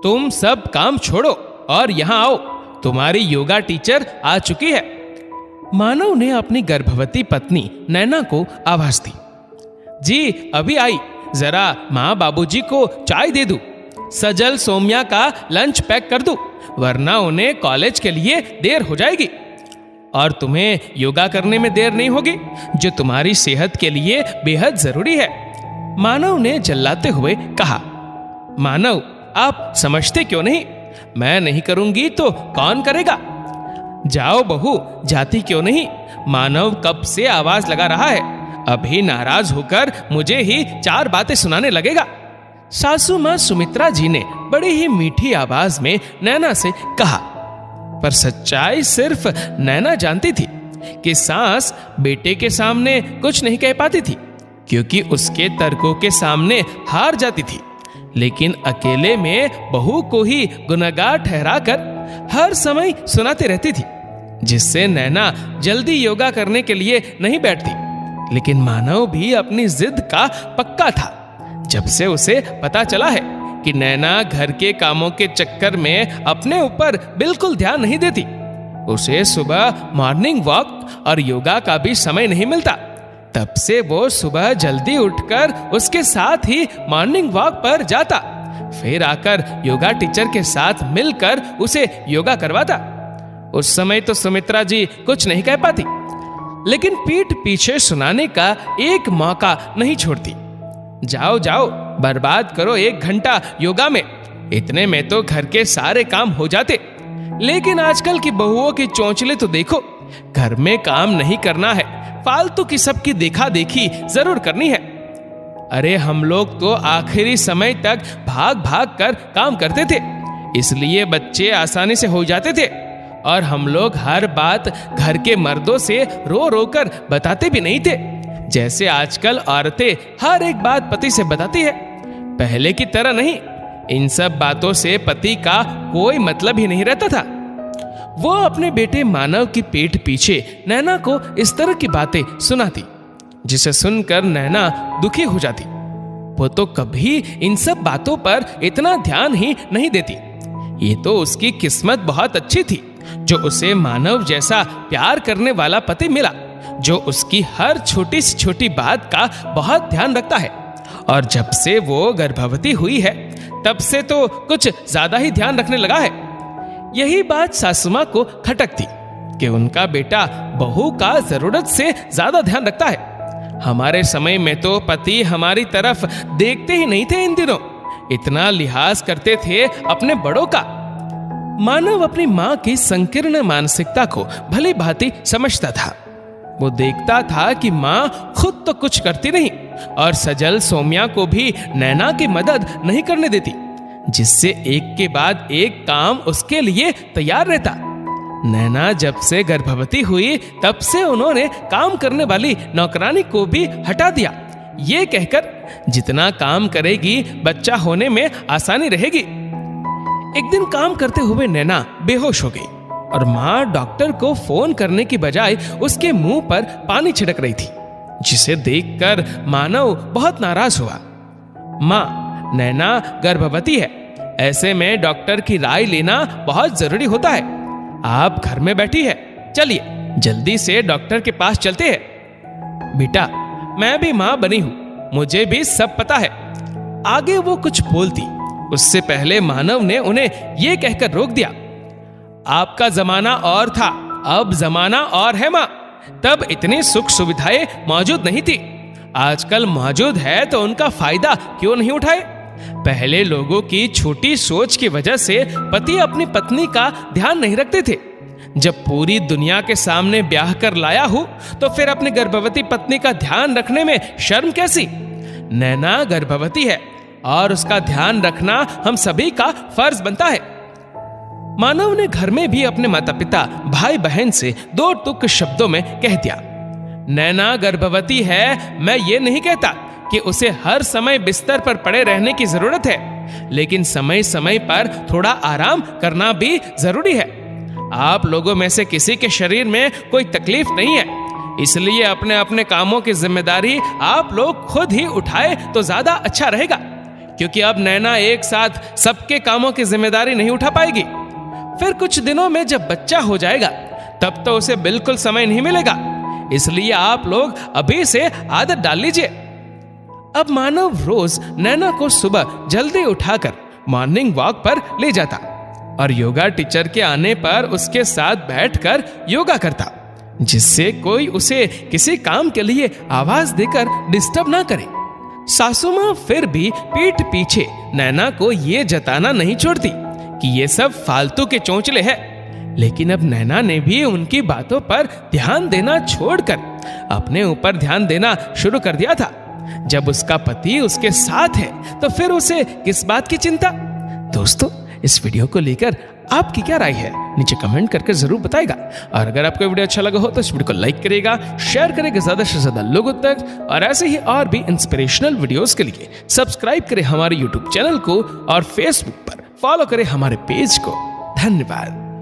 तुम सब काम छोड़ो और यहाँ आओ, तुम्हारी योगा टीचर आ चुकी है। मानव ने अपनी गर्भवती पत्नी नैना को आवाज दी। जी अभी आई, जरा माँ बाबूजी को चाय दे दूं, सजल सोम्या का लंच पैक कर दूं, वरना उन्हें कॉलेज के लिए देर हो जाएगी। और तुम्हें योगा करने में देर नहीं होगी, जो तुम्हारी सेहत के लिए बेहद जरूरी है, मानव ने चिल्लाते हुए कहा। मानव, आप समझते क्यों नहीं? मैं नहीं करूंगी तो कौन करेगा? जाओ बहू, जाती क्यों नहीं? मानव कब से आवाज लगा रहा है, अभी नाराज होकर मुझे ही 4 बातें सुनाने लगेगा। सासू मां सुमित्रा जी ने बड़ी ही मीठी आवाज में नैना से कहा। पर सच्चाई सिर्फ नैना जानती थी कि सास बेटे के सामने कुछ नहीं कह पाती थी, क्योंकि उसके तर्कों के सामने हार जाती थी। लेकिन अकेले में बहू को ही गुनहगार ठहराकर हर समय सुनाती रहती थी, जिससे नैना जल्दी योगा करने के लिए नहीं बैठती। लेकिन मानव भी अपनी जिद का पक्का था। जब से उसे पता चला है कि नैना घर के कामों के चक्कर में अपने ऊपर बिल्कुल ध्यान नहीं देती, उसे सुबह मॉर्निंग वॉक और योगा का भी समय नहीं मिलता, तब से वो सुबह जल्दी उठकर उसके साथ ही मॉर्निंग वॉक पर जाता, फिर आकर योगा टीचर के साथ मिलकर उसे योगा करवाता। उस समय तो सुमित्रा जी कुछ नहीं कह पाती, लेकिन पीठ पीछे सुनाने का एक मौका नहीं छोड़ती। जाओ जाओ, बर्बाद करो 1 घंटा योगा में, इतने में तो घर के सारे काम हो जाते। लेकिन आजकल की बहुओं की चोंचले तो देखो, घर में काम नहीं करना है, फालतू की सबकी देखा देखी जरूर करनी है। अरे हम लोग तो आखिरी समय तक भाग भाग कर काम करते थे, इसलिए बच्चे आसानी से हो जाते थे, और हम लोग हर बात घर के मर्दों से रो रो कर बताते भी नहीं थे, जैसे आजकल औरतें हर एक बात पति से बताती है। पहले की तरह नहीं, इन सब बातों से पति का कोई मतलब ही नहीं रहता था। वो अपने बेटे मानव की पीठ पीछे नैना को इस तरह की बातें सुनाती, जिसे सुनकर नैना दुखी हो जाती। वो तो कभी इन सब बातों पर इतना ध्यान ही नहीं देती। ये तो उसकी किस्मत बहुत अच्छी थी, जो उसे मानव जैसा प्यार करने वाला पति मिला, जो उसकी हर छोटी से छोटी बात का बहुत ध्यान रखता है। और जब से वो गर्भवती हुई है, तब से तो कुछ ज्यादा ही ध्यान रखने लगा है। यही बात सासू मां को खटकती कि उनका बेटा बहू का जरूरत से ज्यादा ध्यान रखता है। हमारे समय में तो पति हमारी तरफ देखते ही नहीं थे, इन दिनों इतना लिहाज करते थे अपने बड़ों का। मानव अपनी मां की संकीर्ण मानसिकता को भली भांति समझता था। वो देखता था कि मां खुद तो कुछ करती नहीं, और सजल सोम्या को भी नैना की मदद नहीं करने देती, जिससे एक के बाद एक काम उसके लिए तैयार रहता। नैना जब से गर्भवती हुई, तब से उन्होंने काम करने वाली नौकरानी को भी हटा दिया, ये कहकर जितना काम करेगी बच्चा होने में आसानी रहेगी। एक दिन काम करते हुए नैना बेहोश हो गई, और मां डॉक्टर को फोन करने की बजाय उसके मुंह पर पानी छिड़क रही थी, जिसे देखकर मानव बहुत नाराज हुआ। मां, नैना गर्भवती है, ऐसे में डॉक्टर की राय लेना बहुत जरूरी होता है। आप घर में बैठी है, चलिए जल्दी से डॉक्टर के पास चलते हैं। बेटा, मैं भी मां बनी हूं, मुझे भी सब पता है। आगे वो कुछ बोलती, उससे पहले मानव ने उन्हें यह कहकर रोक दिया। आपका जमाना और था, अब जमाना और है मां। तब इतनी सुख सुविधाएं मौजूद नहीं थी, आजकल मौजूद है तो उनका फायदा क्यों नहीं उठाए। पहले लोगों की छोटी सोच की वजह से पति अपनी पत्नी का ध्यान नहीं रखते थे। जब पूरी दुनिया के सामने ब्याह कर लाया हूं, तो फिर अपनी गर्भवती पत्नी का ध्यान रखने में शर्म कैसी। नैना गर्भवती है और उसका ध्यान रखना हम सभी का फर्ज बनता है। मानव ने घर में भी अपने माता पिता भाई बहन से 2 टुक शब्दों में कह दिया, नैना गर्भवती है, मैं ये नहीं कहता कि उसे हर समय बिस्तर पर पड़े रहने की जरूरत है, लेकिन समय समय पर थोड़ा आराम करना भी जरूरी है। आप लोगों में से किसी के शरीर में कोई तकलीफ नहीं है, इसलिए अपने अपने कामों की जिम्मेदारी आप लोग खुद ही उठाए तो ज्यादा अच्छा रहेगा। क्योंकि अब नैना एक साथ सबके कामों की जिम्मेदारी नहीं उठा पाएगी। फिर कुछ दिनों में जब बच्चा हो जाएगा तब तो उसे बिल्कुल समय नहीं मिलेगा, इसलिए आप लोग अभी से आदत डाल लीजिए। अब मानव रोज नैना को सुबह जल्दी उठाकर मॉर्निंग वॉक पर ले जाता और योगा टीचर के आने पर उसके साथ बैठकर योगा करता, जिससे कोई उसे किसी काम के लिए आवाज देकर डिस्टर्ब ना करे। सासू मां फिर भी पीठ पीछे नैना को ये जताना नहीं छोड़ती कि ये सब फालतू के चोंचले हैं, लेकिन अब नैना ने भी उनकी बातों पर ध्यान देना छोड़कर अपने ऊपर ध्यान देना शुरू कर दिया था। जब उसका पति उसके साथ है तो फिर उसे किस बात की चिंता। दोस्तों, इस वीडियो को लेकर आपकी क्या राय है नीचे कमेंट करके जरूर बताएगा। और अगर आपको वीडियो अच्छा लगा हो तो इस वीडियो को लाइक करेगा, शेयर करेगा ज्यादा से ज्यादा लोगों तक, और ऐसे ही और भी इंस्पिरेशनल वीडियोस के लिए सब्सक्राइब करें हमारे यूट्यूब चैनल को और फेसबुक पर फॉलो करें हमारे पेज को। धन्यवाद।